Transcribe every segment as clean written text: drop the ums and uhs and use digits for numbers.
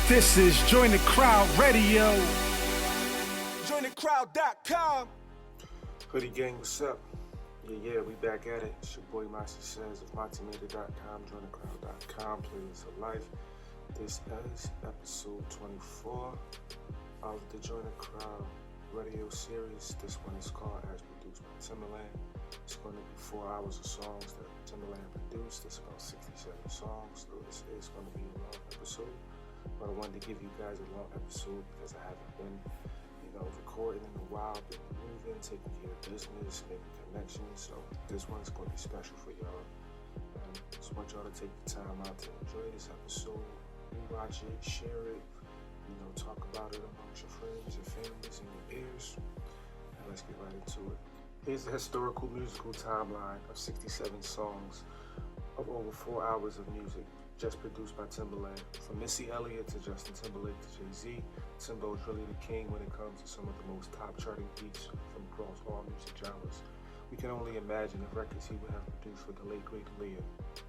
This is Join the Crowd Radio. JoinTheCrowd.com. Hoodie gang, what's up? Yeah, we back at it. It's your boy Motzy Says of MotzyMader.com, JoinTheCrowd.com, Playlist of Life. This is episode 24 of the Join the Crowd radio series. This one is called As Produced by Timbaland. It's going to be 4 hours of songs that Timbaland produced. It's about 67 songs, so this is going to be a long episode. But I wanted to give you guys a long episode because I haven't been, recording in a while, been moving, taking care of business, making connections. So this one's going to be special for y'all. And I just want y'all to take the time out to enjoy this episode, rewatch it, share it, talk about it amongst your friends, your families, and your peers. And let's get right into it. Here's the historical musical timeline of 67 songs of over 4 hours of music, just produced by Timbaland. From Missy Aaliyah to Justin Timberlake to Jay-Z, Timbo is really the king when it comes to some of the most top charting beats from across all music genres. We can only imagine the records he would have produced for the late great Aaliyah.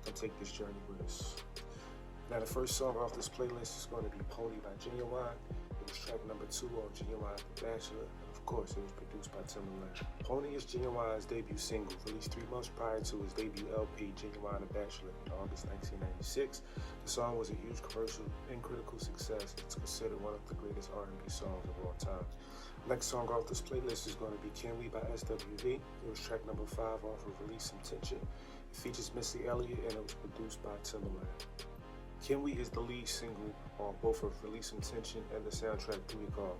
Come take this journey with us. Now the first song off this playlist is going to be Pony by Genuine. It was track number 2 on Genuine The Bachelor, and of course it was produced by Timbaland. Pony is Genuine's debut single, released 3 months prior to his debut LP, Genuine The Bachelor, in August 1996. The song was a huge commercial and critical success. It's considered one of the greatest R&B songs of all time. Next song off this playlist is going to be Can We by SWV. It was track number 5 off of Release Some Tension. It features Missy Elliott and it was produced by Timbaland. Can We is the lead single on both of Release Some Tension and the soundtrack to Week Off.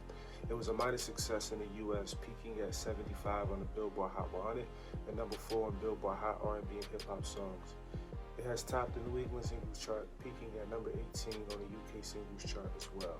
It was a minor success in the US, peaking at 75 on the Billboard Hot 100 and number 4 on Billboard Hot R&B and Hip Hop Songs. It has topped the New England Singles Chart, peaking at number 18 on the UK Singles Chart as well.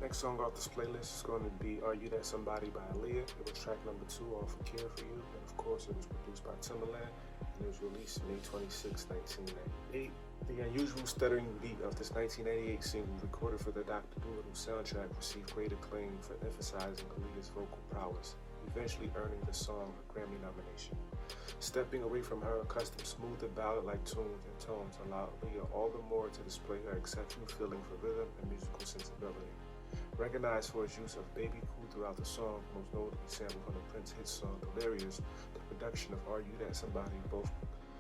Next song off this playlist is going to be Are You That Somebody by Aaliyah. It was track number 2 off of Care For You, and of course it was produced by Timbaland, and it was released May 26, 1998. The unusual stuttering beat of this 1998 single, recorded for the Dr. Dolittle soundtrack, received great acclaim for emphasizing Aaliyah's vocal prowess, eventually earning the song a Grammy nomination. Stepping away from her accustomed smoother ballad-like tunes and tones allowed Aaliyah all the more to display her exceptional feeling for rhythm and musical sensibility. Recognized for its use of Baby Cool throughout the song, most notably sampled from the Prince hit song Delirious, the production of Are You That Somebody both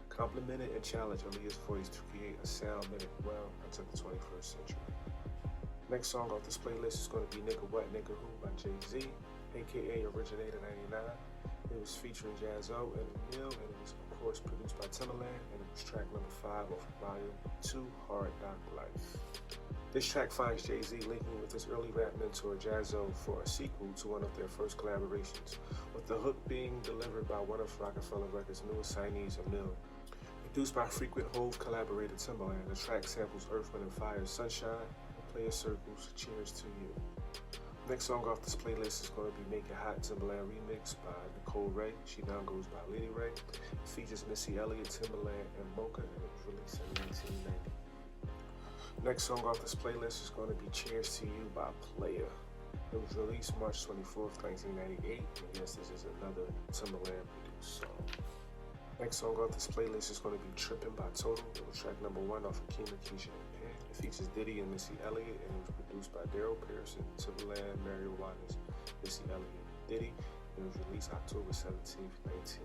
complemented and challenged Aaliyah's voice to create a sound that well into the 21st century. Next song off this playlist is going to be Nigga What Nigga Who by Jay-Z, aka Originator 99. It was featuring Jaz-O and Emil, and it was of course produced by Timbaland, and it was track number 5 off of Volume 2, Hard Knock Life. This track finds Jay-Z linking with his early rap mentor Jaz-O for a sequel to one of their first collaborations, with the hook being delivered by one of Rockefeller Records' newest signees, Emil. Produced by frequent Hove collaborator Timbaland, the track samples Earth, Wind & Fire's Sunshine and Player Circle's Cheers to You. Next song off this playlist is going to be Make It Hot Timbaland Remix by Nicole Ray. She Now Goes by Lady Ray. It features Missy Elliott, Timbaland, and Mocha, and it was released in 1990. Next song off this playlist is going to be Cheers to You by Player. It was released March 24th, 1998, and yes, this is another Timbaland produced song. Next song off this playlist is going to be Trippin' by Total. It was track number 1 off of Kina, Keisha, and Pan. It features Diddy and Missy Elliott, and it was produced by Daryl Pearson, Timbaland, Mario Waters, Missy Elliott, Diddy. It was released October 17th, 1990.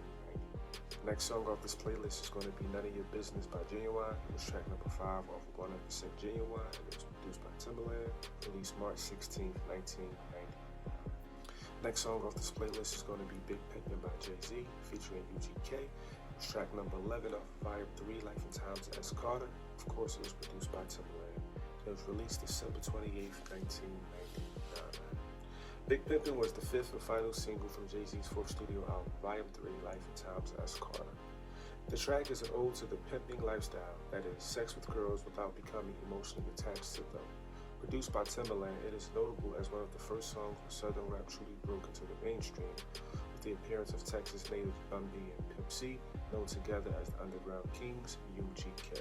Next song off this playlist is going to be None of Your Business by Genuine. It was track number 5 off of 100% Genuine, and it was produced by Timbaland, released March 16th, 1990. Next song off this playlist is going to be Big Pimpin by Jay-Z, featuring UGK. It was track number 11 off of Volume 3, Life and Times of S. Carter. Of course, it was produced by Timbaland. It was released December 28th, 1999. Big Pimpin was the 5th and final single from Jay-Z's 4th studio album, Volume 3, Life and Times of S. Carter. The track is an ode to the pimping lifestyle, that is, sex with girls without becoming emotionally attached to them. Produced by Timbaland, it is notable as one of the first songs where Southern rap truly broke into the mainstream, with the appearance of Texas native Bun B and Pimp C, known together as the Underground Kings, UGK.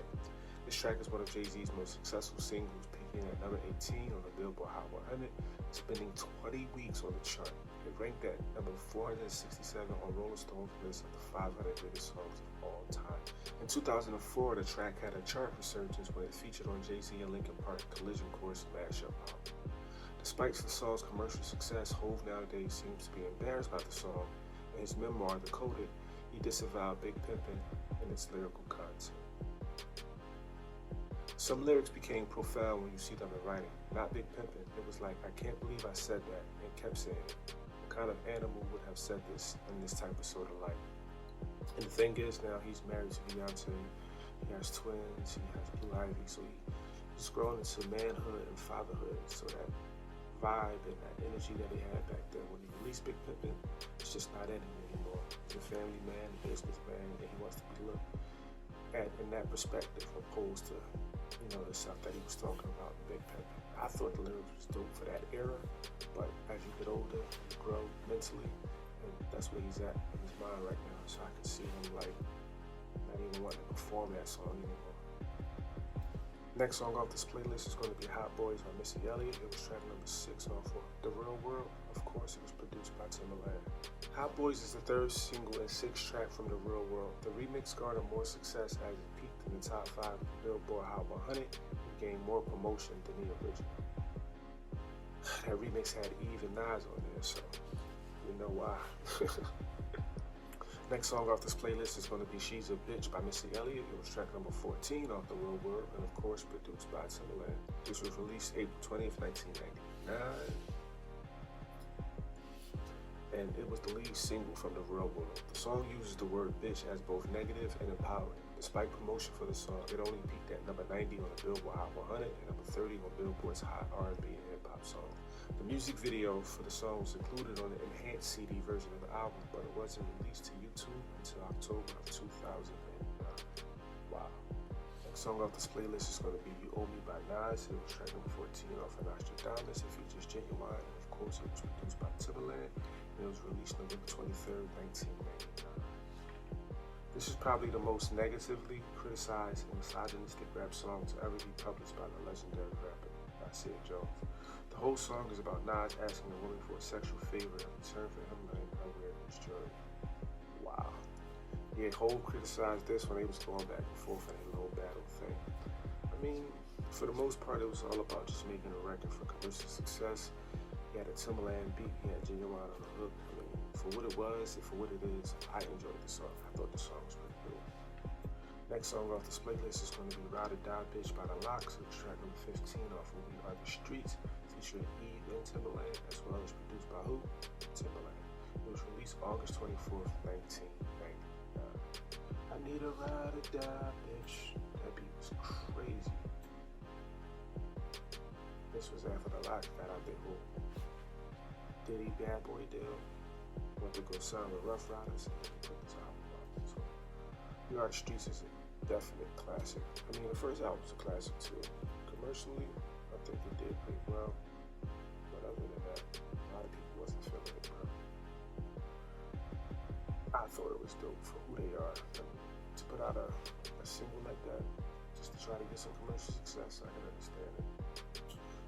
This track is one of Jay-Z's most successful singles, peaking at number 18 on the Billboard Hot 100, spending 20 weeks on the chart. It ranked at number 467 on Rolling Stone's list of the 500 greatest songs of all time. In 2004, the track had a chart resurgence when it featured on Jay-Z and Linkin Park's Collision Course mashup album. Despite the song's commercial success, Hov nowadays seems to be embarrassed by the song. In his memoir, The Coded, he disavowed Big Pimpin and its lyrical content. Some lyrics became profound when you see them in writing. Not Big Pimpin. It was like, I can't believe I said that, and kept saying it. What kind of animal would have said this in this type of sort of life? And the thing is, now he's married to Beyonce. He has twins. He has Blue Ivy. So he's grown into manhood and fatherhood. So that vibe and that energy that he had back then when he released Big Pimpin, it's just not in him anymore. He's a family man, a businessman, and he wants to be looked at in that perspective, opposed to the stuff that he was talking about in Big Pimpin. I thought the lyrics was dope for that era, but as you get older, you grow mentally, and that's where he's at in his mind right now. So I can see him like not even wanting to perform that song anymore. Next song off this playlist is going to be Hot Boys by Missy Elliott. It was track number 6 off of The Real World. Of course, it was produced by Timbaland. Hot Boys is the third single and 6th track from The Real World. The remix garnered more success as it peaked in the top 5 of the Billboard Hot 100 and gained more promotion than the original. That remix had Eve and Nas on there, so you know why. Next song off this playlist is going to be She's a Bitch by Missy Elliott. It was track number 14 off The Real World, and of course produced by Timbaland. This was released April 20th, 1999. And it was the lead single from The Real World. The song uses the word bitch as both negative and empowering. Despite promotion for the song, it only peaked at number 90 on the Billboard Hot 100 and number 30 on Billboard's Hot R&B and Hip Hop Song. The music video for the song was included on the enhanced CD version of the album, but it wasn't released to YouTube until October of 2009. Wow. Next song off this playlist is going to be You Owe Me by Nas. It was track number 14 off of Nostradamus. It features Genuine, and of course it was produced by Timbaland, and it was released November 23rd, 1999. This is probably the most negatively criticized and misogynistic rap song to ever be published by the legendary rapper Nasir Jones. The whole song is about Nas asking a woman for a sexual favor in return for him letting her wear his jewelry. Wow. Yeah, Hov criticized this when they was going back and forth in a little battle thing. I mean, for the most part, it was all about just making a record for commercial success. He had a Timbaland beat, he had Genuine on the hook. I mean, for what it was and for what it is, I enjoyed the song. I thought the song was pretty cool. Next song off this playlist is going to be Ride or Die Bitch by The Lox. It was track number 15 off of We Are the Streets, featuring Eve and Timbaland, as well as produced by who? Timbaland. It was released August 24th, 1999. I need a ride or die bitch. That beat was crazy. This was after The Lox got out their whole Diddy Bad Boy deal. Went to go sign with Rough Riders, and then he put this album out. So We Are the Streets is a definite classic. I mean, the first album was a classic too. Commercially, I think it did pretty well. But other than that, a lot of people wasn't feeling it, bro. I thought it was dope for who they are. I mean, to put out a single like that, just to try to get some commercial success, I can understand it.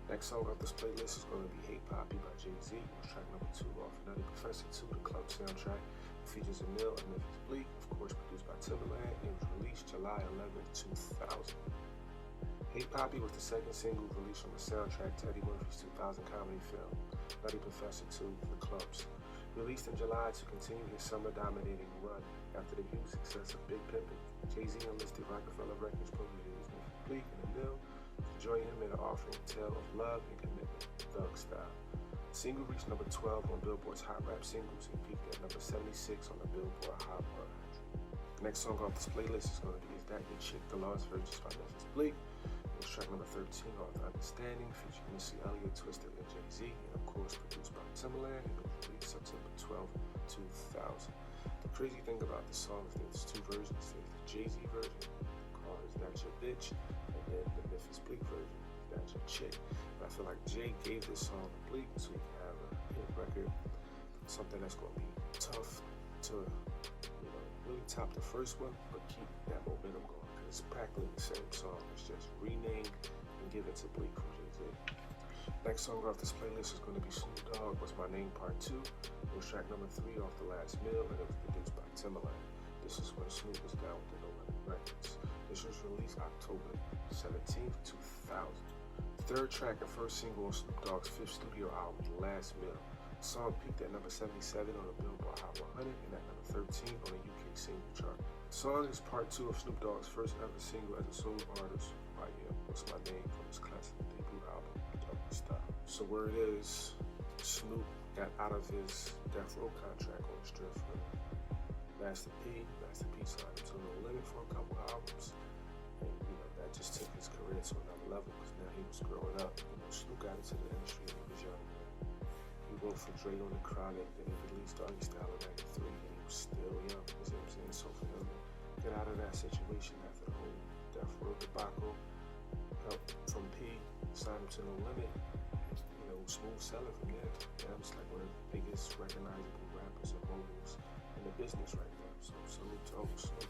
Next song off this playlist is going to be Hate Poppy by Jay-Z. It was track number 2 off Nutty Professor 2, the club soundtrack. It features Emil and Memphis Bleak, of course produced by Timbaland, and it was released July 11, 2000. Hate Poppy was the second single released from the soundtrack to Eddie Murphy's 2000 comedy film, Nutty Professor 2, The Clubs. Released in July to continue his summer-dominating run after the huge success of Big Pimpin, Jay-Z enlisted Rockefeller Records protégés Memphis Bleak and Emil to join him in an offering tale of love and commitment, Thug Style. The single reached number 12 on Billboard's Hot Rap Singles and peaked at number 76 on the Billboard Hot 100. The next song off this playlist is going to be Is That Your Chick, The Lost Virgins by Memphis Bleak. It was track number 13 off The Understanding, featuring Missy Elliott, Twisted, and Jay-Z, and of course produced by Timbaland, and it was released September 12, 2000. The crazy thing about the song is that there's 2 versions. There's the Jay-Z version, called Is That Your Bitch, and then the Memphis Bleak version, Is That Your Chick. And I feel like Jay gave this song to Bleak so he can have a hit record, something that's going to be tough to, really top the first one, but keep that momentum going. It's practically the same song. It's just renamed and given to Bleak from Jay-Z. Next song off this playlist is going to be Snoop Dogg, What's My Name Part 2. It was track number 3 off The Last Meal, and it was produced by Timbaland. This is when Snoop was down with the No Limit Records. This was released October 17th, 2000. Third track and first single on Snoop Dogg's 5th studio album, The Last Meal. The song peaked at number 77 on the Billboard Hot 100 and at number 13 on the UK single chart. The song is part 2 of Snoop Dogg's first ever single as a solo artist, What's My Name, from his classic debut album, Doggy Style. So where it is, Snoop got out of his Death Row contract on his Drift for Master P. Master P signed him to No Limit for a couple albums. And that just took his career to another level because now he was growing up. Snoop got into the industry when he was young, man. He wrote for Dre on The Chronic, then he released Doggy Style in 93, and he was still young, you see what I'm saying? So for him to get out of that situation after the whole Death Row debacle, help from P, signed him to No Limit, smooth selling from there. Yeah, I'm just like one of the biggest recognizable rappers and moguls in the business right now. So salute to Uncle Snoop.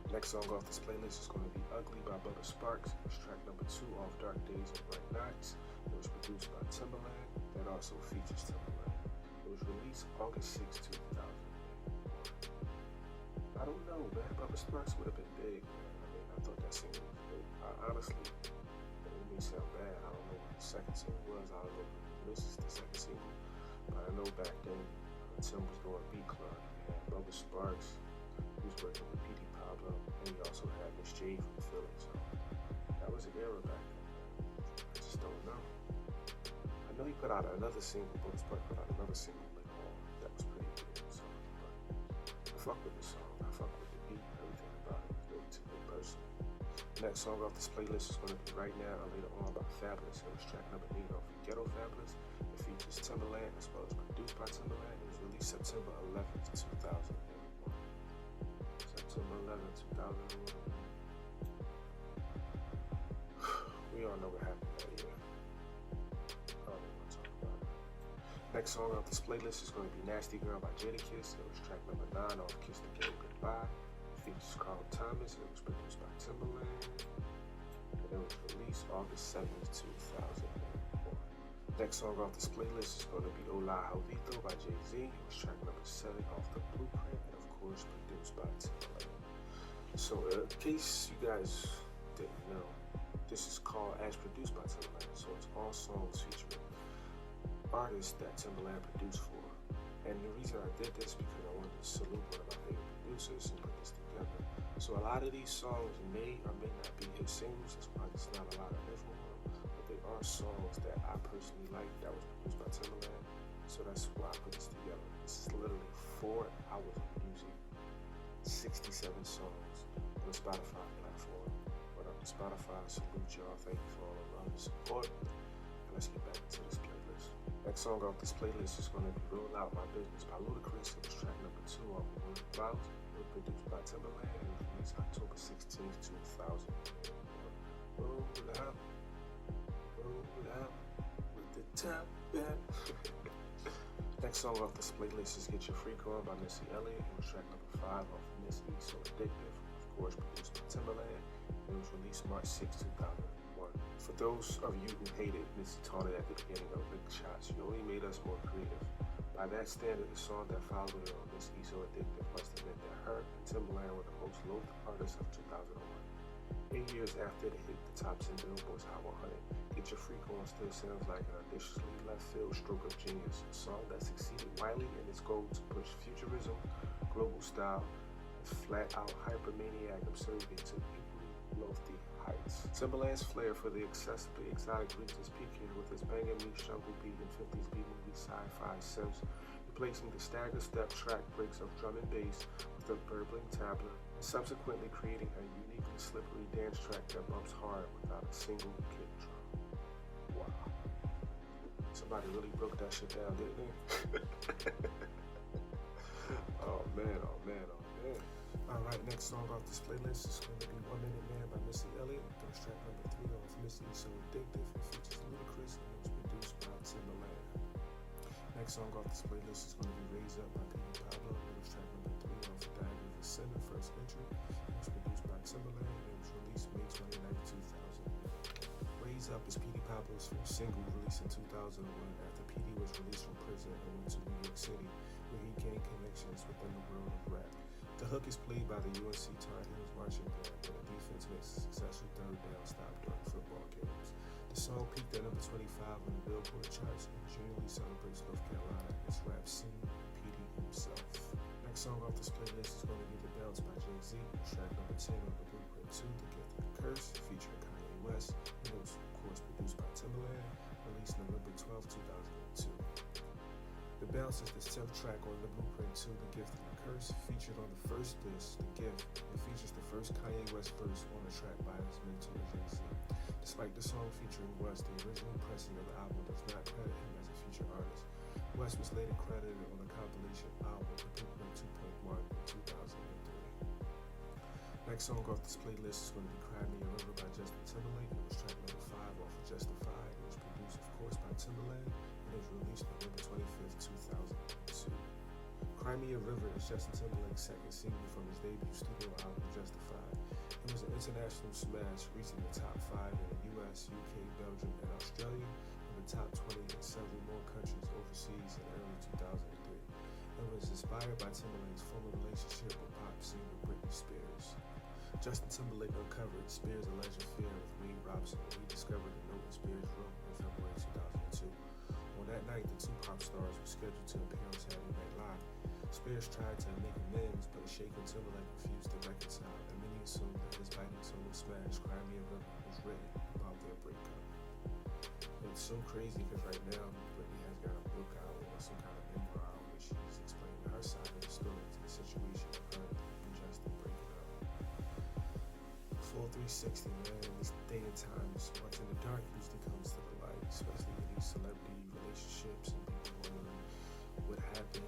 Next song off this playlist is going to be Ugly by Bubba Sparks. It was track number 2 off Dark Days and Bright Nights. It was produced by Timbaland. That also features Timbaland. It was released August 6, 2000. I don't know, man. Bubba Sparks would have been big, man. I mean, I thought that single was dope. Honestly, it may sound bad. I don't know what the second single was. I don't know if this is the second single. But I know back then, Tim was doing Beat Club. He had Bubba Sparks. He was working with P.D. Pablo. And he also had Miss J from Philly. So that was an era back then, man. I just don't know. I know he put out another single. Bubba Sparks put out another single later on. That was pretty good. So, but I fuck with the song. I fuck with the beat. Everything about it was dope to me personally. Next song off this playlist is going to be Right Now and Later On by Fabulous. It was track number 8 off Ghetto Fabulous. It features Timbaland as well as produced by Timbaland. It was released September 11th, 2001. September 11th, 2001. We all know what happened that year. I don't even want to talk about it. Next song off this playlist is going to be Nasty Girl by Jadakiss. It was track number 9 off Kiss the Game Goodbye. Features Carl Thomas. It was produced by Timbaland, and it was released August 7th, 2001. Next song off this playlist is going to be Hola Jovito by Jay-Z. It was track number 7 off The Blueprint, and of course produced by Timbaland. So in case you guys didn't know, this is called As Produced by Timbaland. So it's all songs featuring artists that Timbaland produced for. And the reason I did this because I wanted to salute one of my favorite producers and put this together. So a lot of these songs may or may not be hit singles. That's why there's not a lot of info on them. But they are songs that I personally like that was produced by Timbaland. So that's why I put this together. This is literally 4 hours of music, 67 songs on the Spotify platform. What up to Spotify? Salute y'all. Thank you for all the love and support. And let's get back into this playlist. Next song off this playlist is going to be Roll Out My Business by Ludacris. It was track number 2 off of Word Bout. It was produced by Timbaland and it was released October 16th, 2000. Roll out with the top back. Next song off this playlist is Get Your Freak On by Missy Elliott. It was track number 5 off of Missy, So Addictive. Of course, produced by Timbaland. It was released March 6, 2001. For those of you who hated Missy taunted at the beginning of Lick Shots, you only made us more creative. By that standard, the song that followed it on Missy, So Addictive must have meant that her and Timbaland were the most loathed artists of 2001. 8 years after it hit the top 10 Billboard's Hot 100, Get Your Freak On still sounds like an audaciously left field stroke of genius, a song that succeeded widely in its goal to push futurism, global style, and flat-out hypermaniac absurdity to equally lofty heights. Timbaland's flair for the excessively exotic reached its peak here with his banging meets jungle beat and 50s B-movie sci-fi synths, replacing the stagger step track breaks of drum and bass with a burbling tabla, and subsequently creating a uniquely slippery dance track that bumps hard without a single kick drum. Wow. Somebody really broke that shit down, didn't they? Oh man, oh man, oh man. Alright, next song off this playlist is going to be 1 Minute Man by Missy Elliott. That was track number 3 off Missy, So Addictive. It features Ludacris and it was produced by Timbaland. Next song off this playlist is going to be Raise Up by P.D. Pablo. It was track number 3 off Diary of a Sinner, First Entry. It was produced by Timbaland and it was released May 29, 2000. Raise Up is P.D. Pablo's his first single released in 2001 after PD was released from prison and went to New York City, where he gained connections within the world of rap. The hook is played by the UNC Tar Heels marching band when the defense makes a successful third down stop during football games. The song peaked at number 25 on the Billboard charts and genuinely celebrates North Carolina, its rap scene, and PD himself. Next song off this playlist is going to be The Bounce by Jay-Z, track number 10 on the Blueprint 2, The Gift and the Curse, featuring Kanye West, and it was, of course, produced by Timbaland, released November 12, 2002. The Bounce is the 10th track on the Blueprint 2, The Gift and the Curse, featured on the first disc, The Gift. It features the first Kanye West verse on the track by his mentor, Jay-Z. Despite the song featuring West, the original pressing of the album does not credit him as a featured artist. West was later credited on the compilation album, The Blueprint 2.1, in 2003. Next song off this playlist is going to be Cry Me a River by Justin Timberlake. It was track number 5 off of Justified. It was produced, of course, by Timbaland, and it was released November 25th, 2002. Cry Me a River is Justin Timberlake's second single from his debut studio album, Justified. It was an international smash, reaching the top 5 in the US, UK, Belgium, and Australia, and the top 20 in several more countries overseas in early 2003. It was inspired by Timberlake's former relationship with pop singer Britney Spears. Justin Timberlake uncovered Spears' alleged affair with Wade Robson when he discovered a note in Spears' room in February 2002. On that night, the two pop stars were scheduled to appear on Saturday Night Live. Spears tried to make amends, but a shaken Timberlake refused to reconcile, and many assumed that his biting solo smash, Cry Me a River, was written about their breakup. It's so crazy because right now, Britney has got a book out or some kind of memoir out where she's explaining her side of the story to the situation of her and Justin breaking up. Full 360, man. This day and time, what's in the dark usually comes to the light, especially with these celebrity relationships and people wondering what happened.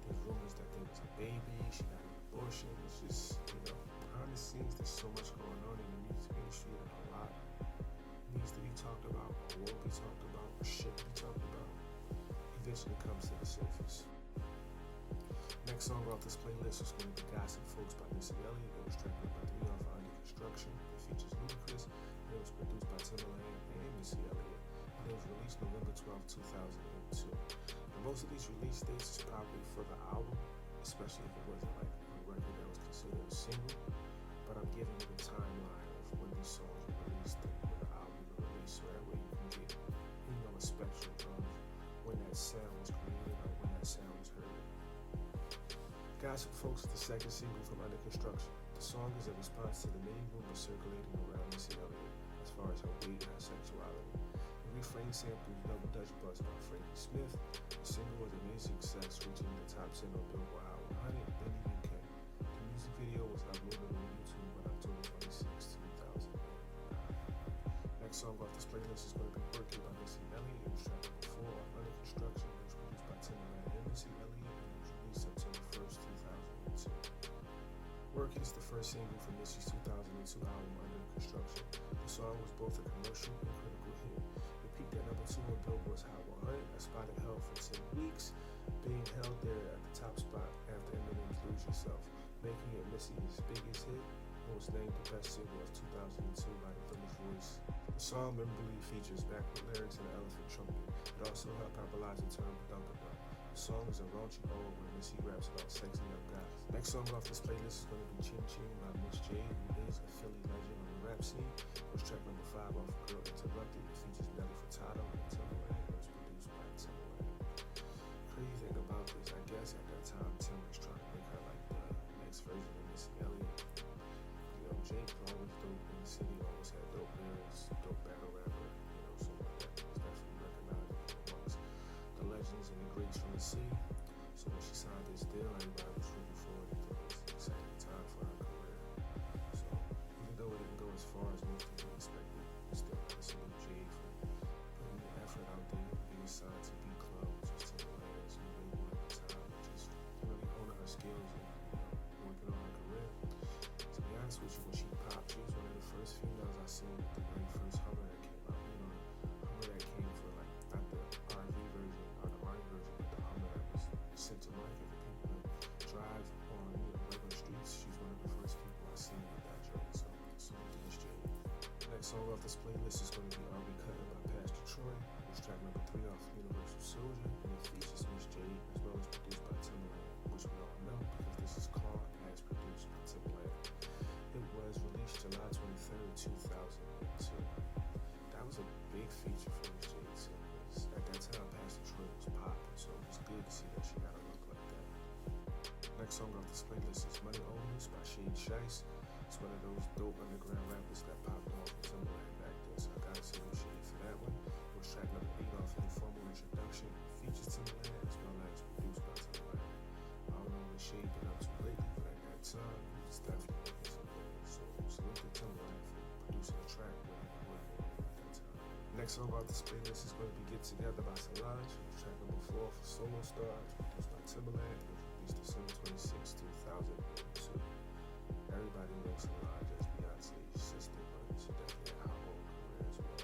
There's rumors that there was a baby, she got an abortion. It's just, behind the scenes, there's so much going on in the music industry that a lot needs to be talked about, or will be talked about, or should be talked about. Eventually comes to the surface. Next song off this playlist is going to be Gossip Folks by Missy Elliott. It was track number 3 off Under Construction. It features Ludacris, and it was produced by Timbaland and Missy Elliott. And it was released November 12, 2002. And most of these release dates is probably for the album, especially if it wasn't like a record that was considered a single. But I'm giving you the timeline of when these songs were released and when the album was released, so that way you can get, a spectrum of when that sound was created or when that sound was heard. Gossip Folks is the second single from Under Construction. The song is a response to the many rumors circulating around Missy Elliott as far as her weight and her sexuality. The refrain samples Double Dutch Bus by Frankie Smith. The single was a major success, reaching the top 10 on Billboard Hot 100 in the UK. The music video was uploaded on YouTube on October 26, 2009. Next song off this playlist is going to be Working by Missy Elliott. It was track number 4 on Under Construction. It was produced by Timbaland and Missy Elliott, and it was released September 1st, 2002. Working is the first single from Missy's 2002 album Under Construction. The song was both a commercial and critical hit. It peaked at number 2 on Billboard's Hot 100. A spot it held for 10 weeks, being held there at the top spot after Eminem's Lose Yourself, making it Missy's biggest hit and was named the best single of 2002 by The Village Voice. The song memorably features backward lyrics and an elephant trumpet. It also helped popularize the term Dunkadunk. The song is a raunchy ode where Missy raps about sexing up guys. Next song off this playlist is going to be Ching Ching by Miss J, who is a Philly legend on the rap scene. It was track number 5 off of Girl Interrupted. It features Nelly Furtado and Timbaland. It was produced by Timbaland. Crazy thing about this, I guess at that time, Tim was trying to make her like the next version of Missy Elliott. Jake was always dope in the city, always had dope lyrics, dope battle rapper, someone that was definitely recognizable amongst the legends and the greats from the city. So when she signed this deal, everybody was rooting for it. It was an exciting time for her career. So even though it didn't go as far as most people expected, we still got to salute Jay for putting the effort out there, being signed to B Club, which was Timbaland's new label at the time, and just really honing her skills and working on her career. To be honest with you, when she popped, she was one of the first females I seen with the very first Hummer that came out. Hummer that came for like not the RV version or the Army version, but the Hummer that was sent to market for people to drive on regular streets. She's one of the first people I seen with that joint. So to Miss J. Next song off this playlist is going to be Are We Cutting by Pastor Troy. It was track number 3 off Universal Soldier, and it features Miss J, as well as produced by Timbaland, which we all know because this is called as produced by Timbaland. It was released July 23rd, 2002. That was a big feature for Miss J too. At that time, Pastor Troy was popping, so it was good to see that she got a look like that. Next song off this playlist is Money Onlys by Shade Shice. It's one of those dope underground rappers that popped off with Timbaland back then, so I gotta salute Shade for that one. It was track number 8 off Informal Introduction. It features Timbaland as well as produced by Timbaland. I don't know what Shade been up to lately, but at that time, he was definitely making some noise. So salute to Timbaland for producing a track when he was at that time. Next song off this playlist is going to be Get Together by Solange. It was track number 4 for Solo Stars, produced by Timbaland. It was released December 26, 2002. Everybody knows Solange as Beyonce's sister, but she definitely had her own career as well.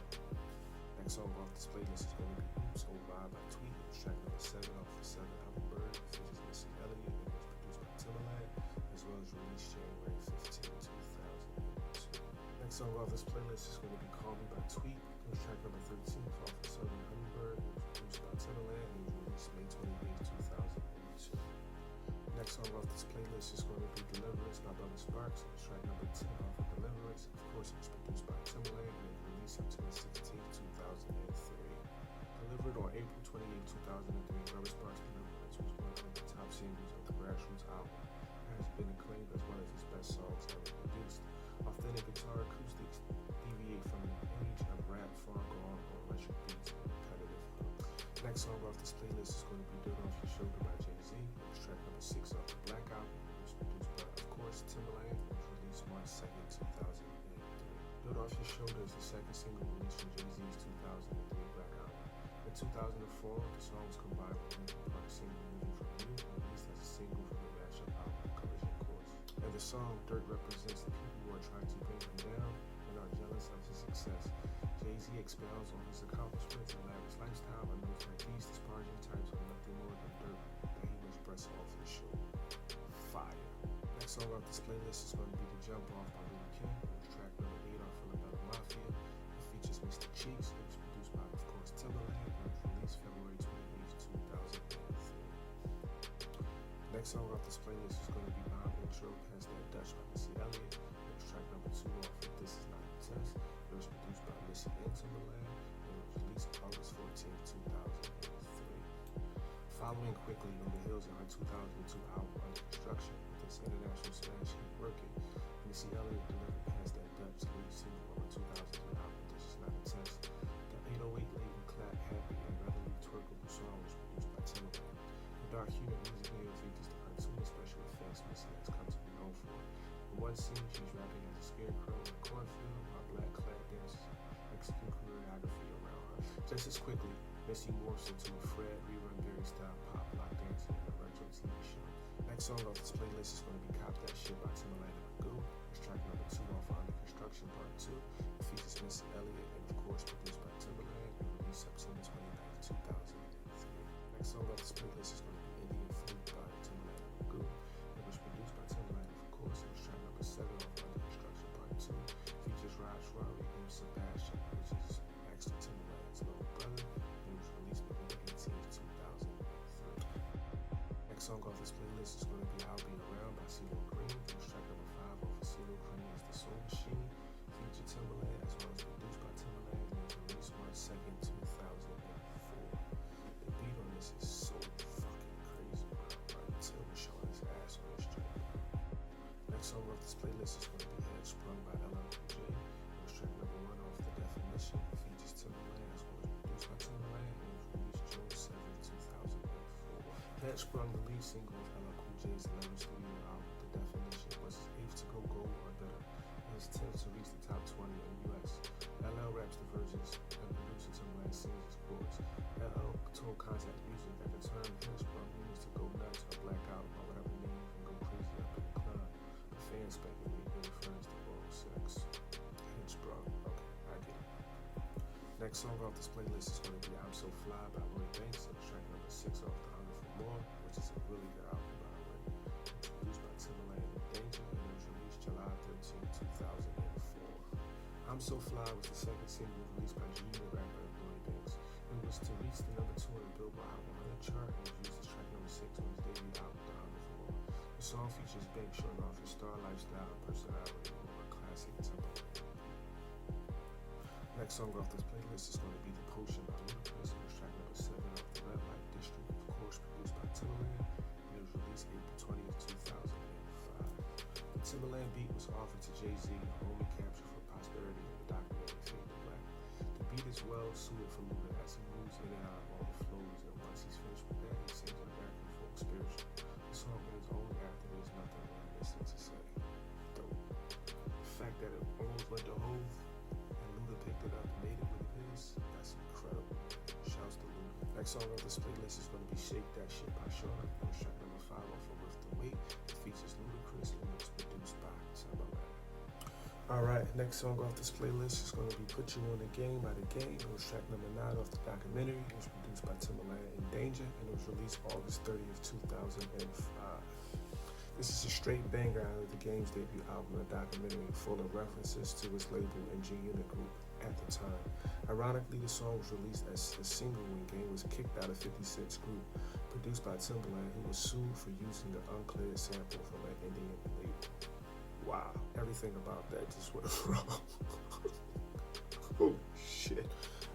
Next song off this playlist is going to be Oops Hold Vibe by Tweet. It was track number 7 off for 7 Hummingbird. It features Missy, Aaliyah, and it was produced by Timbaland, as well as released January 15, 2002. Next song off this playlist is going to be Call Me by Tweet. It was track number 13 off for 7 Hummingbird. It was produced by Timbaland, and it was released May 28, 2002. Next song off this playlist is going to be Deliverance by Bubba Sparks. It was track number 10 off of Deliverance. Of course, it was produced by Timbaland and it was released September 16, 2003. Delivered on April 28, 2003, Bubba Sparks' Deliverance was one of the top singles of the Grassroots album. It has been acclaimed as one of his best songs ever produced. Authentic guitar acoustics deviate from the age of rap, funk, or electric beats and repetitive hooks. Next song off this playlist is going to be Dirt Off Your Shoulder by Jay-Z. It was track number 6 off the Black Album. It was produced by, of course, Timbaland. It was released March 2nd, 2003. Dirt Off Your Shoulder is the second single released from Jay-Z's 2003 Black Album. In 2004, the song was combined with Linkin Park's single Living From You and released as a single from the mashup album Collision Course. And the song Dirt represents the people who are trying to bring him down and are jealous of his success. Jay-Z expounds on his accomplishments and lavish lifestyle and notes that these disparaging types are nothing more than dirt that he must press off his shoulder. Fire. Next song off this playlist is going to be The Jump Off by Lil Kim. It was track number 8 off Philabella Mafia. It features Mr. Cheeks. It was produced by, of course, Timbaland and it was released February 28, 2003. Next song off this playlist is going to be Bomb Intro Past That Dutch by Missy Elliott. It was track number 2 off of This Is Not a Test. It was produced by Missy and Timbaland, and it was released August 14, 2003. Following quickly on the heels of her 2002 album Under Construction with its international smash hit Working, Missy Elliott delivered Past That Dutch, lead single on her 2003 album This Is Not a Test. The 808 laden clap, happy, and readily twerkable song was produced by Timbaland. The dark humor music video features the cartoon special effects Missy has come to be known for. In one scene, she's rapping as a scarecrow in a cornfield while black-clad dancers execute choreography around her. Just as quickly, Missy morphs into a Fred Rerun Berry-style pop block dancer in a retro TV show. Next song off this playlist is going to be Cop That Shit by Timbaland and Magoo. It's track number 2 off Under Construction Part 2. It features Missy Elliott and, of course, produced by Timbaland and released September 29, 2003. Next song off this playlist is going to be Indian Flute by Timbaland and Magoo. It was produced by Timbaland, of course. It was track number 7 off Under Construction Part 2. It features Raj Rari and Sebastian, which is next to Timbaland's little brother. It was released November 18, 2003. Next song off this playlist is going to be I'll Be Around by CeeLo Green. It was track number 5 off of CeeLo Green's The Soul Machine. Featured Timbaland as well as produced by Timbaland and it was released March 2nd, 2004. The beat on this is so fucking crazy, bro. Timbo showing his ass on this track. Next song off this playlist is going to be Head Sprung by LL Cool J. It was track number 1 off The Definition. It features Timbaland as well as produced by Timbaland and it was released June 7, 2004. Head Sprung, the lead single of LL Cool J's 11th studio album, The Definition, was his 8th to go gold or better and his 10th to reach the top 20 in the US. LL raps the verses and producer Timbaland sings his chords. LL told Contact Music that the term Head Sprung means to go nuts or black out or whatever meaning and go crazy up in the club. The fans speculate it refers to oral sex. Head Sprung, okay, I get it. Next song off this playlist is going to be I'm So Fly by Lloyd Banks. It was track number 6 off The Hunger for More, which is a really good album by the way. It was produced by Timbaland and Danger and it was released July 13, 2004. I'm So Fly was the second single released by Junior rapper Lloyd Banks. to reach the number 2 on the Billboard Hot 100 chart and was used as track number 6 on his debut album, The Hunger for More. The song features Banks showing off his star lifestyle and personality over a classic Timbaland. Next song off this playlist is going to be The Potion by Ludacris, and was track number 7 off the Red Light District, of course produced by Timbaland, and it was released April 20th, 2005. The Timbaland beat was offered to Jay-Z, a moment captured for posterity in the documentary Fade to Black. The beat is well suited for Luda as he moves in and out of all the flows, and once he's finished with that, he sings an American folk spiritual. The song ends only after there's nothing really missing to say. Dope. The fact that it almost went to Hove and Luda picked it up and made it what it is, that's incredible. Shouts to Luda. Next song on this playlist is going to be Shake That Shit by Shauna. It was track number 5 off of Lift the Weight. It features Ludacris and it's produced by Timbaland. Alright, next song off this playlist is going to be Put You On The Game by The Game. It was track number 9 off the documentary. It was produced by Timbaland and Danger, and it was released August 30th, 2005. This is a straight banger out of The Game's debut album, a documentary full of references to his label and G-Unit group at the time. Ironically, the song was released as a single when Game was kicked out of 50 Cent's group, produced by Timbaland, who was sued for using the uncleared sample from an Indian label. Wow, everything about that just went wrong. Oh shit.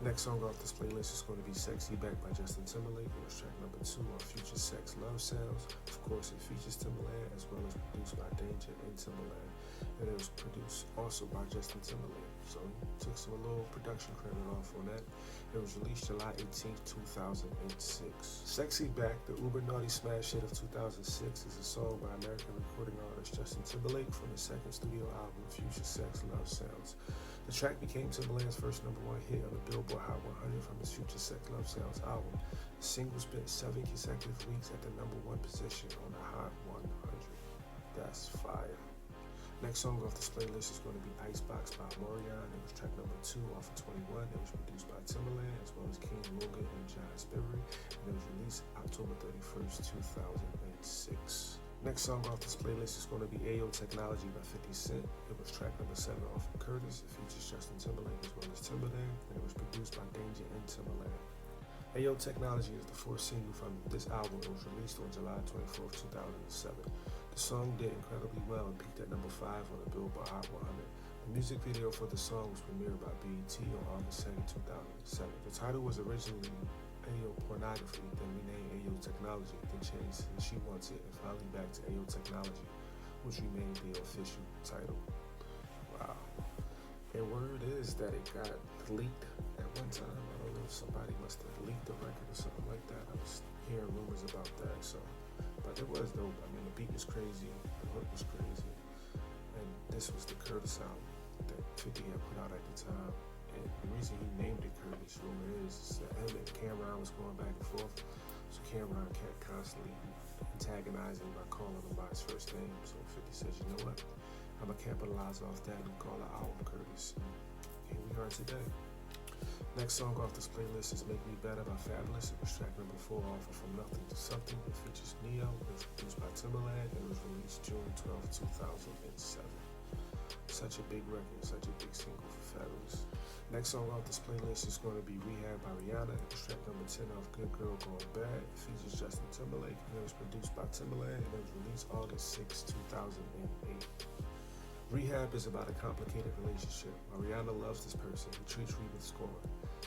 Next song off this playlist is going to be Sexy Back by Justin Timberlake. It was track number 2 on Future Sex Love Sounds. Of course, it features Timbaland as well as produced by Danger and Timbaland. And it was produced also by Justin Timberlake. So he took a little production credit off on that. It was released July 18th, 2006. Sexy Back, the uber naughty smash hit of 2006, is a song by American recording artist Justin Timberlake from his second studio album, Future Sex Love Sounds. The track became Timbaland's first number 1 hit on the Billboard Hot 100 from his Future Sex Love Sounds album. The single spent 7 consecutive weeks at the number 1 position on the Hot 100. That's fire. Next song off this playlist is going to be Icebox by Morion. It was track number 2 off of 21. It was produced by Timbaland as well as King Logan and John Spivey, and it was released October 31st, 2006. Next song off this playlist is going to be Ayo Technology by 50 Cent. It was track number 7 off of Curtis. It features Justin Timberlake as well as Timbaland, and it was produced by Danger and Timbaland. Ayo Technology is the 4th single from this album. It was released on July 24th, 2007. The song did incredibly well and peaked at number 5 on the Billboard Hot 100. The music video for the song was premiered by BET on August 2nd, 2007. The title was originally Ayo Pornography, then renamed Ayo Technology, then changed to She Wants It, and finally back to Ayo Technology, which remained the official title. Wow. And word is that it got leaked at one time. I don't know if somebody must have leaked the record or something like that. I was hearing rumors about that, so. But it was dope. I mean, the beat was crazy, the hook was crazy, and this was the Curtis album that 50 had put out at the time. And the reason he named it Curtis, rumor is that him and Cameron was going back and forth, so Cameron kept constantly antagonizing by calling him by his first name. So 50 says, you know what, I'm gonna capitalize off that and call the album Curtis. And here we are today. Next song off this playlist is Make Me Better by Fabulous. It was track number 4 off of From Nothing to Something. It features Neo. It was produced by Timbaland and it was released June 12, 2007. Such a big record, such a big single for Fabulous. Next song off this playlist is going to be Rehab by Rihanna. It was track number 10 off Good Girl Gone Bad. It features Justin Timberlake and it was produced by Timbaland and it was released August 6, 2008. Rehab is about a complicated relationship. Rihanna loves this person who treats her with scorn.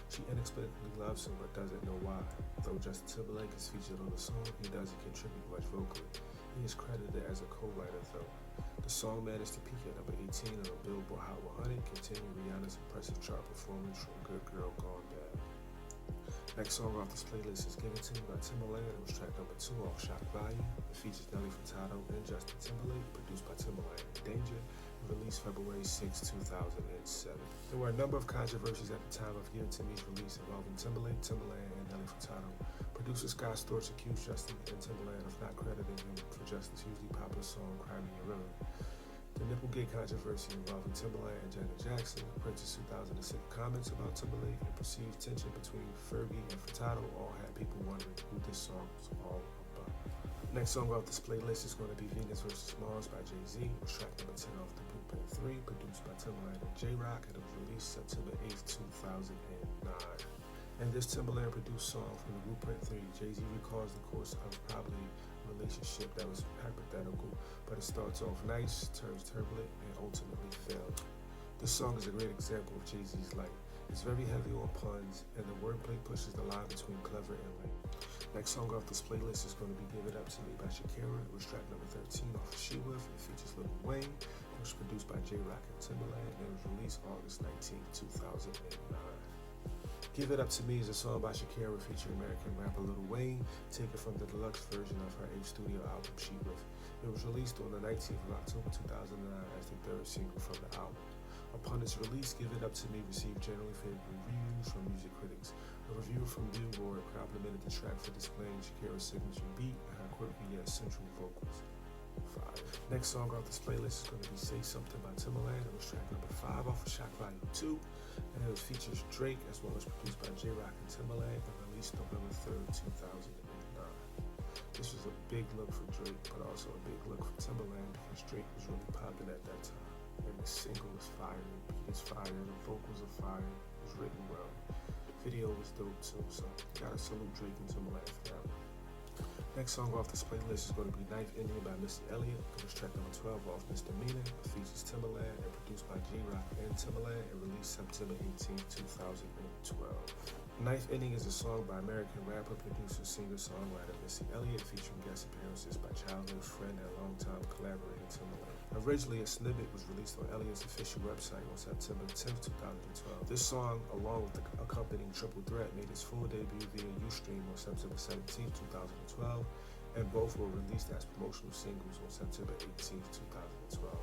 She inexplicably loves him but doesn't know why. Though Justin Timberlake is featured on the song, he doesn't contribute much vocally. He is credited as a co-writer though. The song managed to peak at number 18 on the Billboard Hot 100, continuing Rihanna's impressive chart performance from Good Girl Gone Bad. Next song off this playlist is Give It To Me by Timbaland. It was track number 2 off Shock Value. It features Nelly Furtado and Justin Timberlake, produced by Timbaland and Danger, and released February 6, 2007. There were a number of controversies at the time of Give It To Me's release involving Timberlake, Timbaland, and Nelly Furtado. Producer Scott Storch accused Justin and Timbaland of not crediting him for Justin's hugely popular song Cry Me a River. The Nipplegate controversy involving Timbaland and Janet Jackson, Prince's 2006 comments about Timberlake, and perceived tension between Fergie and Furtado all had people wondering who this song was all about. Next song off this playlist is going to be Venus vs. Mars by Jay-Z. It was track number 10 off the Blueprint 3, produced by Timbaland and J-Rock, and it was released September 8, 2009. And this Timbaland produced song from the Blueprint 3, Jay-Z recalls the course of probably a relationship that was hypothetical, but it starts off nice, turns turbulent, and ultimately fails. This song is a great example of Jay-Z's life. It's very heavy on puns, and the wordplay pushes the line between clever and lame. Next song off this playlist is going to be Give It Up To Me by Shakira. It was track number 13 off of She With. It features Lil Wayne. It was produced by J-Rock and Timbaland, and it was released August 19, 2009. Give It Up To Me is a song by Shakira featuring American rapper Lil Wayne, taken from the deluxe version of her 8th studio album, She With. It was released on the 19th of October 2009 as the third single from the album. Upon its release, Give It Up To Me received generally favorable reviews from music critics. A reviewer from Billboard complimented the track for displaying Shakira's signature beat and her quirky yet central vocals. Fire. Next song off this playlist is going to be Say Something by Timbaland. It was track number 5 off of Shock Volume 2, and it features Drake as well as produced by J-Rock and Timbaland and released November 3rd, 2009. This was a big look for Drake, but also a big look for Timbaland because Drake was really popping at that time. And the single is fire, the beat is fire, the vocals are fire, it was written well. Video was dope too, so gotta salute Drake and Timbaland for that one. Next song off this playlist is going to be Ninth Inning by Missy Aaliyah. It was track number 12 off Misdemeanor. It features Timbaland and produced by J-Rock and Timbaland and released September 18, 2012. Ninth Inning is a song by American rapper, producer, singer-songwriter Missy Elliott featuring guest appearances by childhood friend and longtime collaborator Timbaland. Originally, a snippet was released on Elliott's official website on September 10, 2012. This song, along with the accompanying Triple Threat, made its full debut via Ustream on September 17, 2012, and both were released as promotional singles on September 18, 2012.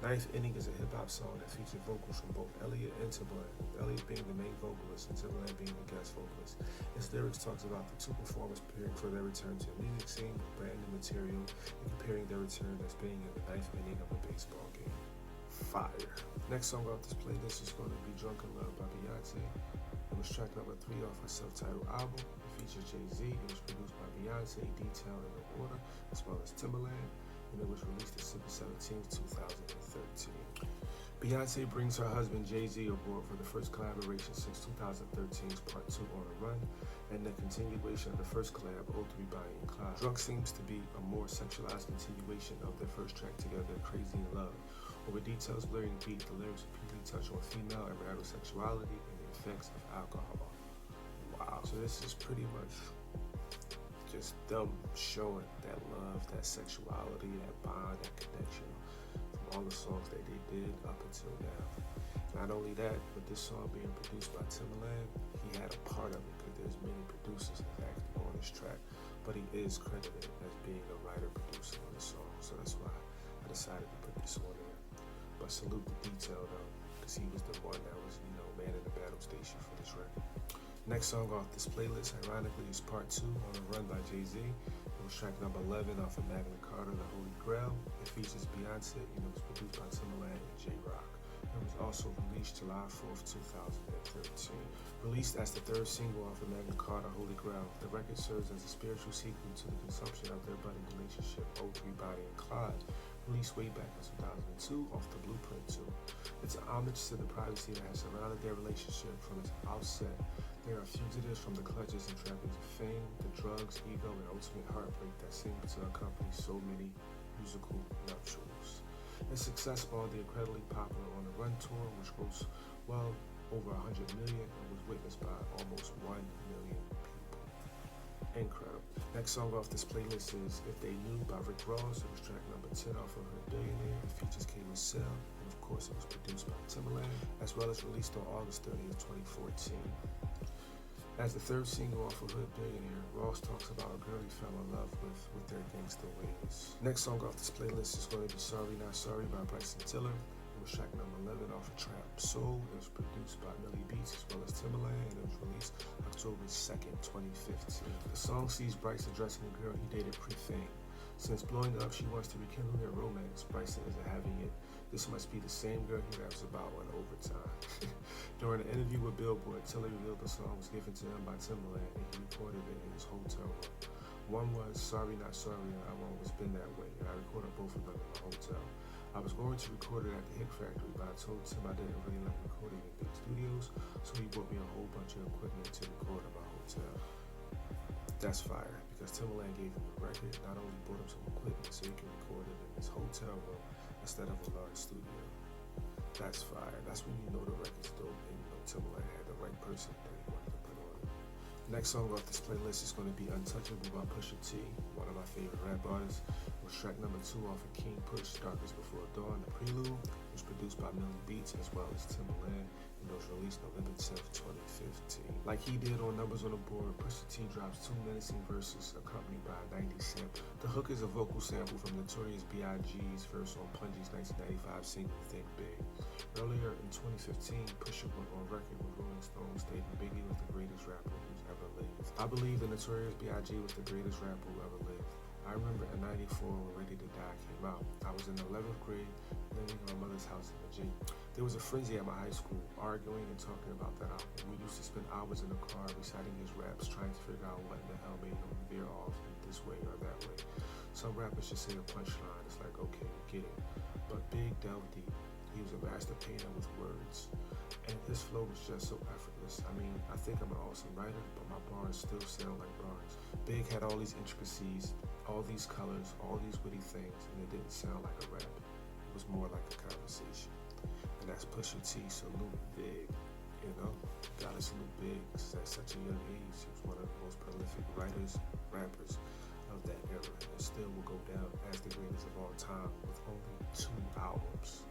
Ninth Inning is a hip-hop song that featured vocals from both Aaliyah and Timbaland, with Aaliyah being the main vocalist and Timbaland being the guest vocalist. Its lyrics talks about the two performers preparing for their return to the music scene with brand new material and comparing their return as being in the ninth inning of a baseball game. Fire. Next song off this playlist is going to be Drunken Love by Beyonce. It was track number 3 off her self-titled album. It features Jay-Z. It was produced by Beyonce, Detail in the Order, as well as Timbaland, and it was released December 17, 2013. Beyonce brings her husband Jay-Z aboard for the first collaboration since 2013's Part 2 On the Run, and the continuation of the first collab, O3 Bonnie and Clyde. Drunk seems to be a more sexualized continuation of their first track together, Crazy in Love. Over details blurring the beat, the lyrics repeatedly touch on female and marital sexuality and the effects of alcohol. Wow, so this is pretty much just them showing that love, that sexuality, that bond, that connection from all the songs that they did up until now. Not only that, but this song being produced by Timbaland, he had a part of it because there's many producers that's actually on this track, but he is credited as being a writer-producer on this song, so that's why I decided to put this on there. But salute the Detail though, because he was the one that was, man in the battle station for this record. Next song off this playlist, ironically, is Part 2 on the Run by Jay-Z. It was track number 11 off of Magna Carta, The Holy Grail. It features Beyonce, and it was produced by Timbaland and J-Rock. It was also released July 4th, 2013. Released as the third single off of Magna Carta, Holy Grail, the record serves as a spiritual sequel to the consumption of their budding relationship, O3 Bonnie and Clyde, released way back in 2002 off the Blueprint 2. It's an homage to the privacy that has surrounded their relationship from its outset. They are fugitives from the clutches and trappings of fame, the drugs, ego, and ultimate heartbreak that seem to accompany so many musical nuptials. Its success spawned the incredibly popular On the Run tour, which grossed well over 100 million and was witnessed by almost 1 million people. Incredible. Next song off this playlist is If They Knew by Rick Ross. It was track number 10 off of Her Billionaire. It features K. Michelle, and of course it was produced by Timbaland, as well as released on August 30th, 2014. As the third single off of Hood Billionaire, Ross talks about a girl he fell in love with their gangster ways. Next song off this playlist is going to be Sorry Not Sorry by Bryson Tiller. It was track number 11 off of Trap Soul. It was produced by Millie Beats as well as Timbaland, and it was released October 2nd, 2015. The song sees Bryce addressing the girl he dated pre-fame. Since blowing up, she wants to rekindle their romance. Bryson isn't having it. This must be the same girl he raps about on Overtime. During an interview with Billboard, Tiller revealed the song was given to him by Timbaland and he recorded it in his hotel room. One was Sorry Not Sorry and I've Always Been That Way, and I recorded both of them in my hotel. I was going to record it at the Hick Factory, but I told Tim I didn't really like recording in big studios, so he bought me a whole bunch of equipment to record that's fire, because Timbaland gave him a record, not only bought him some equipment so he can record it in his hotel room instead of a large studio. That's fire. That's when you know the record's dope and you know Timbaland had the right person that he wanted to put on it. Next song off this playlist is going to be Untouchable by Pusha T, one of my favorite rap artists. It was track number 2 off of King Push, Darkest Before Dawn, The Prelude. It was produced by Millie Beats as well as Timbaland, and it was released November 10th, 2015. Like he did on Numbers on the Board, Pusha T drops 2 menacing verses accompanied by a 90 sample. The hook is a vocal sample from Notorious B.I.G.'s verse on Punji's 1995 single Think Big. Earlier in 2015, Pusha went on record with Rolling Stone stating Biggie was the greatest rapper who's ever lived. I believe the Notorious B.I.G. was the greatest rapper who ever lived. I remember in '94 when Ready to Die came out. I was in the 11th grade, living in my mother's house in Virginia. There was a frenzy at my high school, arguing and talking about that album. We used to spend hours in the car reciting his raps, trying to figure out what in the hell made him veer off this way or that way. Some rappers just say a punchline. It's like, okay, you get it. But Big delved deep. He was a master painter with words. And his flow was just so effortless. I mean, I think I'm an awesome writer, but my bars still sound like bars. Big had all these intricacies, all these colors, all these witty things, and it didn't sound like a rap. It was more like a conversation. And that's Pusha T, salute Big. You know, gotta salute Big, because at such a young age, he was one of the most prolific writers, rappers of that era, and still will go down as the greatest of all time with only 2 albums.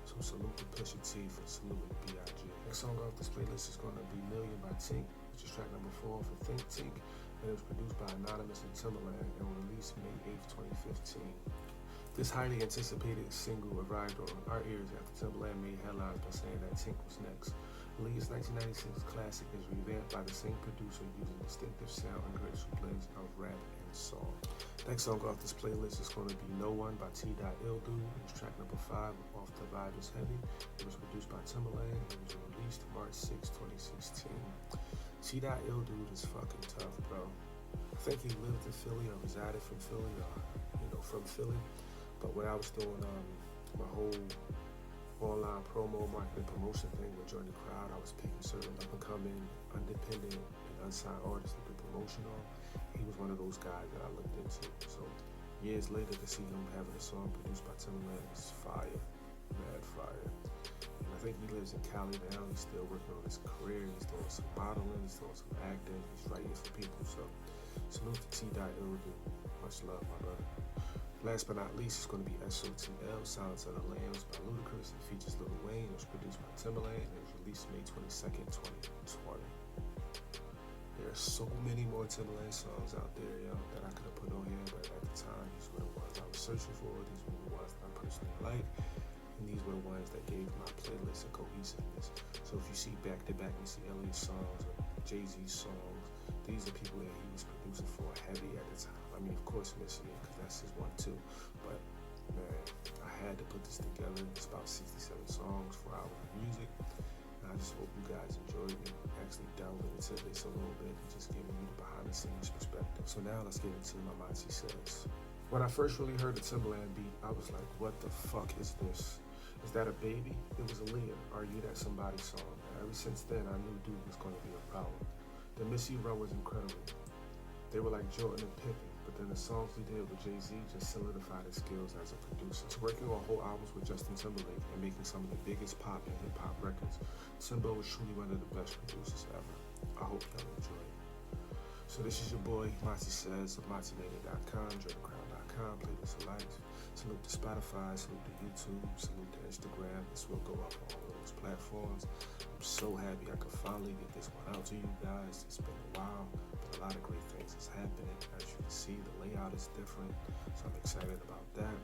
So salute to Pusha T for saluting B.I.G. Next song off this playlist is going to be Million by Tink, which is track number 4 for Think Tink, and it was produced by Anonymous and Timbaland and released May 8th, 2015. This highly anticipated single arrived on our ears after Timbaland made headlines by saying that Tink was next. Aaliyah's 1996 classic is revamped by the same producer using distinctive sound and graceful blends of rap and song. Next song off this playlist is going to be No One by T.Ill Dude. It was track number 5 off The Vibe Is Heavy. It was produced by Timbaland and it was released March 6, 2016. T.Ill Dude is fucking tough, bro. I think he lived in Philly or resided from Philly or, from Philly. But when I was doing my whole online promo, marketing, promotion thing with Jordan and Crowd, I was picking certain up-and-coming, independent, and unsigned artists to do promotion on. He was one of those guys that I looked into. So years later, to see him having a song produced by Timbaland is fire, mad fire. And I think he lives in Cali now. He's still working on his career. He's doing some modeling. He's doing some acting. He's writing for people. So salute to T.Ill Dude. Much love, my brother. Last but not least, it's going to be SOTL, Silence of the Lambs by Ludacris. It features Lil Wayne. It was produced by Timbaland. It was released May 22nd, 2020. There are so many more Timbaland songs out there, that I could have put on here, but at the time, these were the ones I was searching for. These were the ones that I personally like, and these were the ones that gave my playlist a cohesiveness. So if you see back-to-back Missy Elliott songs or Jay-Z songs, these are people that he was producing for heavy at the time. I mean, of course, Missy, because that's his one too. But man, I had to put this together. It's about 67 songs, 4 hours of music. And I just hope you guys enjoyed me actually delving into this a little bit and just giving you the behind-the-scenes perspective. So now let's get into my Motzy Says. When I first really heard the Timbaland beat, I was like, what the fuck is this? Is that a baby? It was Aaliyah, Are You That Somebody song. And ever since then, I knew Dude was going to be a problem. The Missy run was incredible. They were like Jordan and Pippen. But then the songs he did with Jay-Z just solidified his skills as a producer. So working on whole albums with Justin Timberlake and making some of the biggest pop and hip-hop records, Timbo was truly one of the best producers ever. I hope y'all enjoy it. So this is your boy, Motzy Says of MotzyMania.com, JordanCrowd.com, Playlist of Life. Salute to Spotify, salute to YouTube, salute to Instagram. This will go up on all of those platforms. I'm so happy I could finally get this one out to you guys. It's been a while, but a lot of great things is happening. As you can see, the layout is different, so I'm excited about that.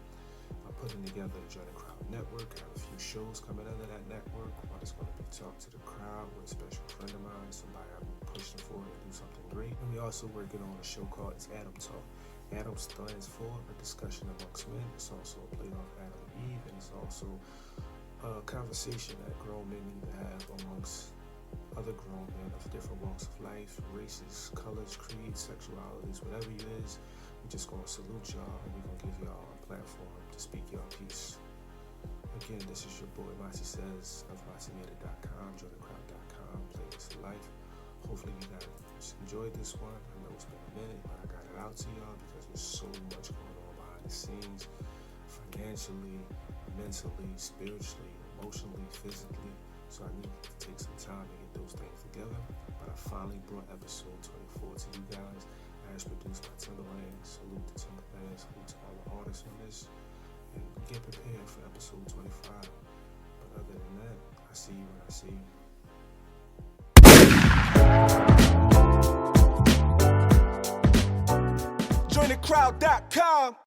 I'm putting together the Jordan Crowd Network. I have a few shows coming under that network. One is going to be Talk to the Crowd with a special friend of mine, somebody I'm pushing for to do something great. And we're also working on a show called It's Adam Talk. Adam stands for a discussion amongst men. It's also a play off Adam and Eve, and it's also a conversation that grown men need to have amongst other grown men of different walks of life, races, colors, creeds, sexualities, whatever it is. We're just going to salute y'all, and we're going to give y'all a platform to speak your piece. Again, this is your boy Motzy Says of MotzyMania.com, JordanCrowd.com, Playlist of Life. Hope hopefully you guys enjoyed this one. I know it's been a minute, but I got it out to y'all because there's so much going on behind the scenes, financially, mentally, spiritually, emotionally, physically. So I needed to take some time to get those things together. But I finally brought episode 24 to you guys, as produced by Timbaland. Salute to Timbaland, salute to all the artists on this. And get prepared for episode 25. But other than that, I see you when I see you. JoinTheCrowd.com.